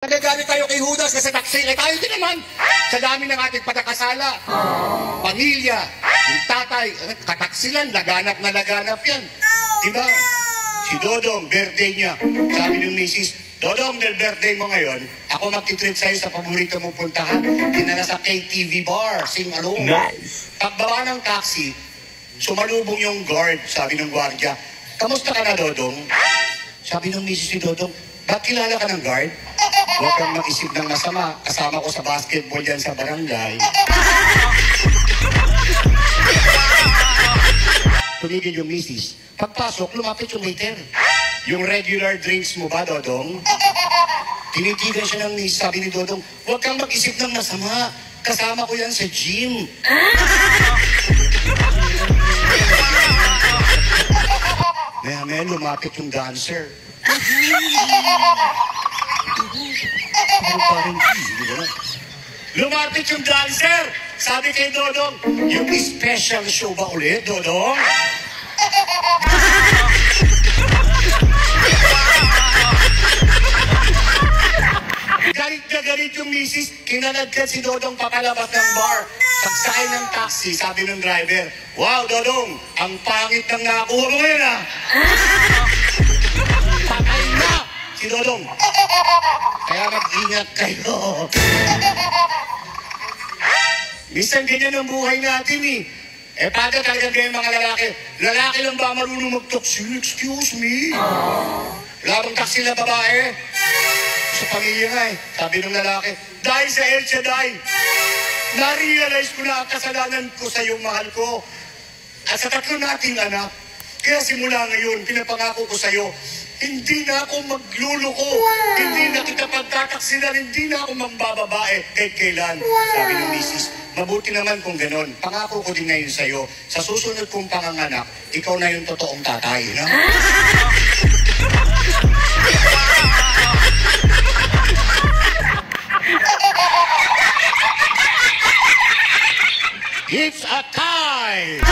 Nagagalit tayo kay Judas kasi taksi. Eh tayo din naman. Sa dami ng ating patakasala. Pamilya, yung tatay, kataksilan, laganap na laganap yan. Diba? Si Dodong, birthday niya. Sabi ng misis, Dodong, birthday mo ngayon, ako magtitreat sa'yo sa paborito mong puntahan. Dinala sa KTV bar, sing along. Nice. Pagbaba ng taxi, sumalubong yung guard, sabi ng gwardiya, kamusta ka na, Dodong? Sabi ng misis ni Dodong, ba't kilala ka ng guard? Huwag kang mag-isip ng masama. Kasama ko sa basketball dyan sa barangay. Tumigil yung misis. Pagpasok, lumapit yung waiter. Yung regular drinks mo ba, Dodong? Tinitigan siya ng misis. Sabi ni Dodong, huwag kang mag-isip ng masama. Kasama ko yan sa gym. Maya-maya lumapit yung dancer. Lumapit yung dancer. Sabi kay Dodong, yung special show ba ulit, Dodong? Galit na galit yung misis. Kinalagkat si Dodong papalabas ng bar. Pagsakay ng taxi, sabi ng driver, wow, Dodong, ang pangit ng nakuha mo ngayon, ah. Patay na si Dodong. Kaya mag-ingat kayo. Minsan ganyan ang buhay natin, eh. Eh, paano talaga ganyan mga lalaki? Lalaki lang ba marunong mag-taxi? Excuse me. Wala bang taxi na babae? Sa pamilya nga, eh. Sabi ng lalaki, dahil sa El Shaddai, na-realize ko na ang kasalanan ko sa iyong mahal ko. At sa tatlo nating anak, kaya simula ngayon, pinapangako ko sa iyo, hindi na ako magluluko. Wow. Hindi na kita pagtataksilan. Hindi na ako mambababae kahit kailan. Wow. Sabi ng misis, mabuti naman kung ganon. Pangako ko din ngayon sa'yo, sa susunod kong panganganak, ikaw na yung totoong tatay. No? It's a tie!